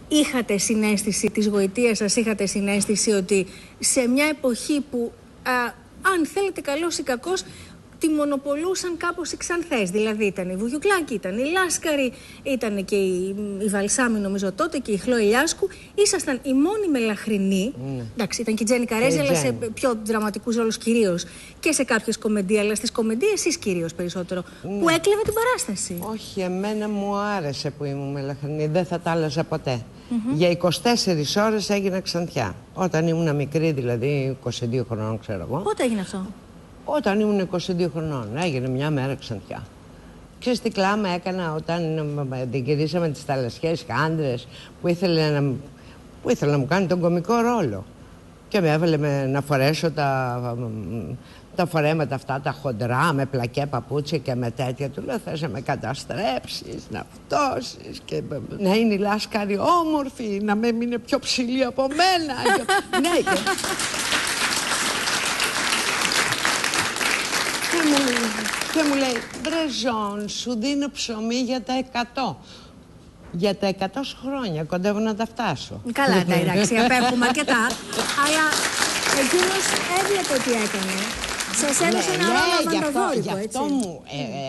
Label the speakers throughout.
Speaker 1: είχατε συναίσθηση της γοητείας σας, είχατε συναίσθηση ότι σε μια εποχή που, αν θέλετε καλώς ή κακώς, τη μονοπολούσαν κάπως οι Ξανθές. Δηλαδή ήταν η Βουγιουκλάκη, ήταν η Λάσκαρη, ήταν και η Βαλσάμη νομίζω τότε και η Χλώ Ηλιάσκου. Ήσασταν οι μόνοι μελαχρινοί. Εντάξει, ήταν και η Τζέννη Καρέζη, αλλά σε πιο δραματικούς ρόλους κυρίως. Και σε κάποιες κομμεντίες, αλλά στις κομμεντίες εσείς κυρίως περισσότερο. Που έκλεβε την παράσταση.
Speaker 2: Όχι, εμένα μου άρεσε που ήμουν μελαχρινή. Δεν θα τα άλλαζα ποτέ. Για 24 ώρες έγινα Ξανθιά. Όταν ήμουν μικρή, δηλαδή 22 χρονών, ξέρω εγώ.
Speaker 1: Πότε έγινε αυτό?
Speaker 2: Όταν ήμουν 22 χρονών, έγινε μια μέρα Ξανθιά. Ξέρεις τι κλάμα έκανα όταν γυρίσαμε τις θαλασσιές άντρες που ήθελε να μου κάνει τον κωμικό ρόλο. Και με έβαλε να φορέσω τα φορέματα αυτά, τα χοντρά, με πλακέ παπούτσια και με τέτοια. Του λέω, θες να με καταστρέψεις, να φτώσεις και να είναι η Λάσκαρη όμορφη, να με είναι πιο ψηλή από μένα. Ναι, και μου λέει, Μπρεζόν, σου δίνω ψωμί για τα 100. Για τα 100 χρόνια κοντεύω να τα φτάσω.
Speaker 1: Καλά, εντάξει, απέχουμε αρκετά. Αλλά εκείνος έβλεπε τι έκανε. Σας έδωσε ένα ρόλο μανταδόρικο, έτσι.
Speaker 2: Γι' αυτό μου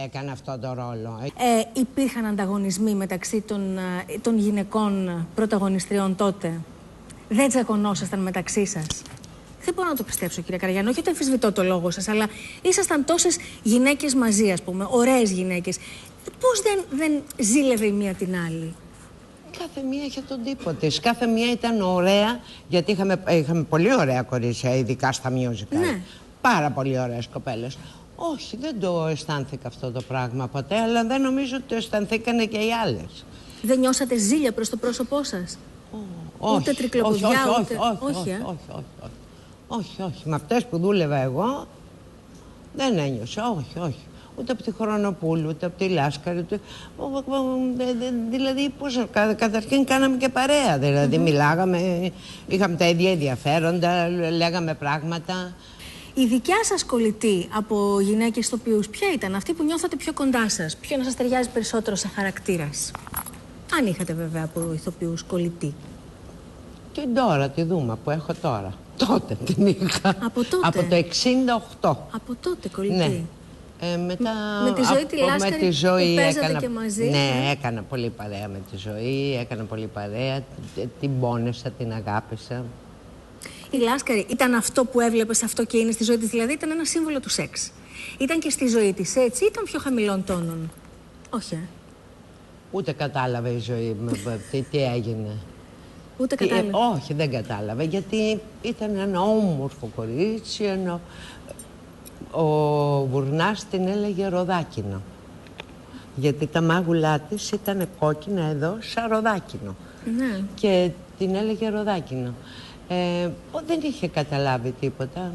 Speaker 2: έκανε αυτό το ρόλο.
Speaker 1: Υπήρχαν ανταγωνισμοί μεταξύ των γυναικών πρωταγωνιστριών τότε? Δεν τσακωνόσασταν μεταξύ σας? Δεν μπορώ να το πιστέψω, κύριε Καραγιάννη, όχι ότι αμφισβητώ το λόγο σας, αλλά ήσασταν τόσες γυναίκες μαζί, ας πούμε, ωραίες γυναίκες. Πώς δεν ζήλευε η μία την άλλη?
Speaker 2: Κάθε μία είχε τον τύπο της. Κάθε μία ήταν ωραία, γιατί είχαμε πολύ ωραία κορίτσια, ειδικά στα musical.
Speaker 1: Ναι.
Speaker 2: Πάρα πολύ ωραίες κοπέλες. Όχι, δεν το αισθάνθηκα αυτό το πράγμα ποτέ, αλλά δεν νομίζω ότι το αισθανθήκανε και οι άλλες.
Speaker 1: Δεν νιώσατε ζήλια προς το πρόσωπό σας? Ούτε τρικλοποδιά, ούτε...
Speaker 2: Όχι. Με αυτές που δούλευα εγώ δεν ένιωσα, όχι. Ούτε από τη Χρονοπούλου, ούτε από τη Λάσκαρη, δηλαδή καταρχήν κάναμε και παρέα, δηλαδή μιλάγαμε, είχαμε τα ίδια ενδιαφέροντα, λέγαμε πράγματα.
Speaker 1: Η δικιά σας κολλητή από γυναίκες ηθοποιούς ποια ήταν, αυτή που νιώθατε πιο κοντά σας, ποιο να σας ταιριάζει περισσότερο σε χαρακτήρας? Αν είχατε βέβαια από ηθοποιούς κολλητή.
Speaker 2: Την τώρα, τη Δούμα που έχω τώρα. Τότε την είχα.
Speaker 1: Από τότε?
Speaker 2: Από το 68.
Speaker 1: Από τότε κολλητή.
Speaker 2: Ναι. Μετά,
Speaker 1: με τη Ζωή τη Λάσκαρη που παίζατε και μαζί.
Speaker 2: Ναι, έκανα πολύ παρέα με τη Ζωή, έκανα πολύ παρέα, την πόνεσα, την αγάπησα.
Speaker 1: Η Λάσκαρη ήταν αυτό που έβλεπες, αυτό και είναι στη ζωή της, δηλαδή ήταν ένα σύμβολο του σεξ. Ήταν και στη ζωή της έτσι, ήταν πιο χαμηλών τόνων? Όχι.
Speaker 2: Ούτε κατάλαβε η Ζωή τι έγινε.
Speaker 1: Ούτε κατάλαβε.
Speaker 2: Όχι, δεν κατάλαβε, γιατί ήταν ένα όμορφο κορίτσι, ο Βουρνάς την έλεγε Ροδάκινο. Γιατί τα μάγουλά της ήταν κόκκινα εδώ, σαν ροδάκινο.
Speaker 1: Ναι.
Speaker 2: Και την έλεγε Ροδάκινο. Δεν είχε καταλάβει τίποτα.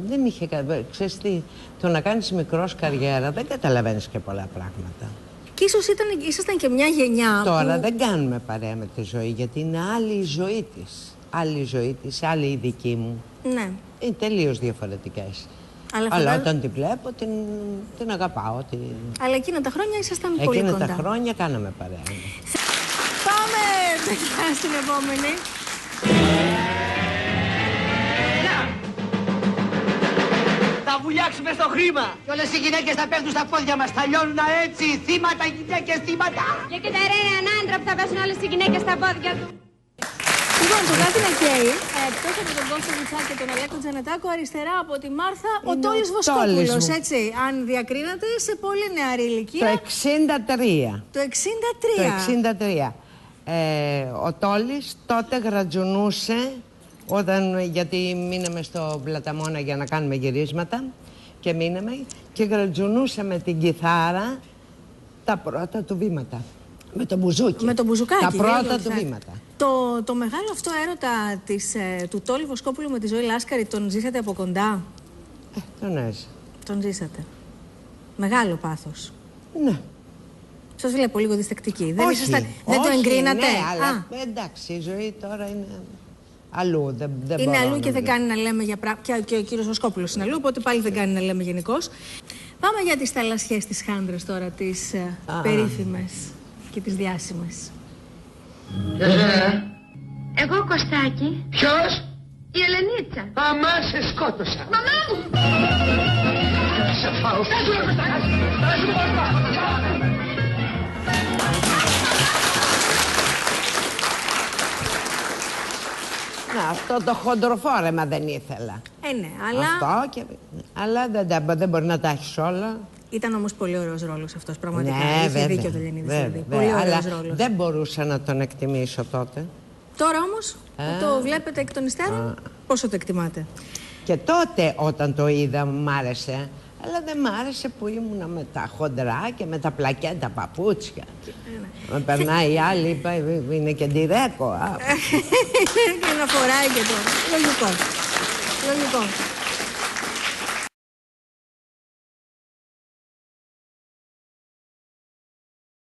Speaker 2: Δεν είχε καταλάβει. Ξέρεις τι, το να κάνεις μικρός καριέρα δεν καταλαβαίνεις και πολλά πράγματα.
Speaker 1: Και ίσως ήσασταν και μια γενιά
Speaker 2: τώρα
Speaker 1: που...
Speaker 2: δεν κάνουμε παρέα με τη Ζωή, γιατί είναι άλλη η ζωή της. Άλλη η ζωή της, άλλη η δική μου.
Speaker 1: Ναι.
Speaker 2: Είναι τελείως διαφορετικές. Αλλά όταν την βλέπω, την αγαπάω.
Speaker 1: Αλλά εκείνα τα χρόνια ήσασταν πολύ κοντά.
Speaker 2: Εκείνα τα χρόνια κάναμε παρέα.
Speaker 1: Πάμε στην επόμενη.
Speaker 3: Θα βουλιάξουμε στο χρήμα. Και όλες οι γυναίκες θα πέφτουν στα πόδια μας. Θα λιώνουν έτσι. Θύματα, γυναίκες, θύματα.
Speaker 4: Και κοίτα ρε έναν άντρα που θα πέσουν όλες οι γυναίκες στα πόδια του.
Speaker 1: Λοιπόν, το Κάτι να καίει, εκτός από τον Κώστα Βουτσάκη και τον Αλέκο Τζανετάκο, αριστερά από τη Μάρθα, ο Τόλης Βοσκόπουλος, έτσι, αν διακρίνατε, σε πολύ νεαρή ηλικία.
Speaker 2: Το 63.
Speaker 1: Το 63.
Speaker 2: Ο Τόλης τότε γρατζουνούσε, γιατί μείναμε στο Πλαταμόνα για να κάνουμε γυρίσματα και μείναμε και γρατζουνούσε με την κιθάρα τα πρώτα του βήματα. Με το μπουζούκι.
Speaker 1: Με το μπουζουκάκι.
Speaker 2: Τα πρώτα του βήματα.
Speaker 1: Το μεγάλο αυτό έρωτα του Τόλη Βοσκόπουλου με τη Ζωή Λάσκαρη, τον ζήσατε από κοντά?
Speaker 2: Τον έζησα.
Speaker 1: Τον ζήσατε. Μεγάλο πάθος.
Speaker 2: Ναι.
Speaker 1: Σας βλέπω λίγο διστακτική.
Speaker 2: Δεν
Speaker 1: το εγκρίνατε?
Speaker 2: Ναι, αλλά εντάξει, η Ζωή τώρα είναι αλλού.
Speaker 1: Είναι αλλού και δεν κάνει να λέμε για πράγματα. Και ο κύριος Βοσκόπουλος είναι αλλού, οπότε πάλι δεν κάνει να λέμε γενικώς. Πάμε για τις θαλασσιές της Χάνδρας τώρα, τις περίφημες και τις διάσημες.
Speaker 3: Ποιος είναι?
Speaker 4: Εγώ, Κωστάκη.
Speaker 3: Ποιος?
Speaker 4: Η Ελενίτσα.
Speaker 3: Αμά σε σκότωσα.
Speaker 4: Μαμά μου!
Speaker 3: Σε φάω.
Speaker 2: Να, αυτό το χοντροφόρεμα δεν ήθελα.
Speaker 1: Ναι, αλλά
Speaker 2: Αυτό και... Αλλά δεν μπορεί να τα έχεις όλα.
Speaker 1: ήταν όμως πολύ ωραίος ρόλος αυτός, πραγματικά.
Speaker 2: Ναι,
Speaker 1: Είχε
Speaker 2: βέβαια,
Speaker 1: δίκιο το Λεωνίδης.
Speaker 2: βέβαια,
Speaker 1: Δηλαδή. Πολύ
Speaker 2: αλλά
Speaker 1: ωραίος ρόλος.
Speaker 2: δεν μπορούσα να τον εκτιμήσω τότε.
Speaker 1: Τώρα όμως, που το βλέπετε εκ των υστέρων, πόσο το εκτιμάτε?
Speaker 2: Και τότε όταν το είδα μ' άρεσε. Αλλά δεν μ' άρεσε που ήμουνα με τα χοντρά και με τα πλακέτα παπούτσια. Με περνάει η άλλη, είπα, είναι και ντυρέκο.
Speaker 1: Και να φοράει και το. Λογικό. Λογικό.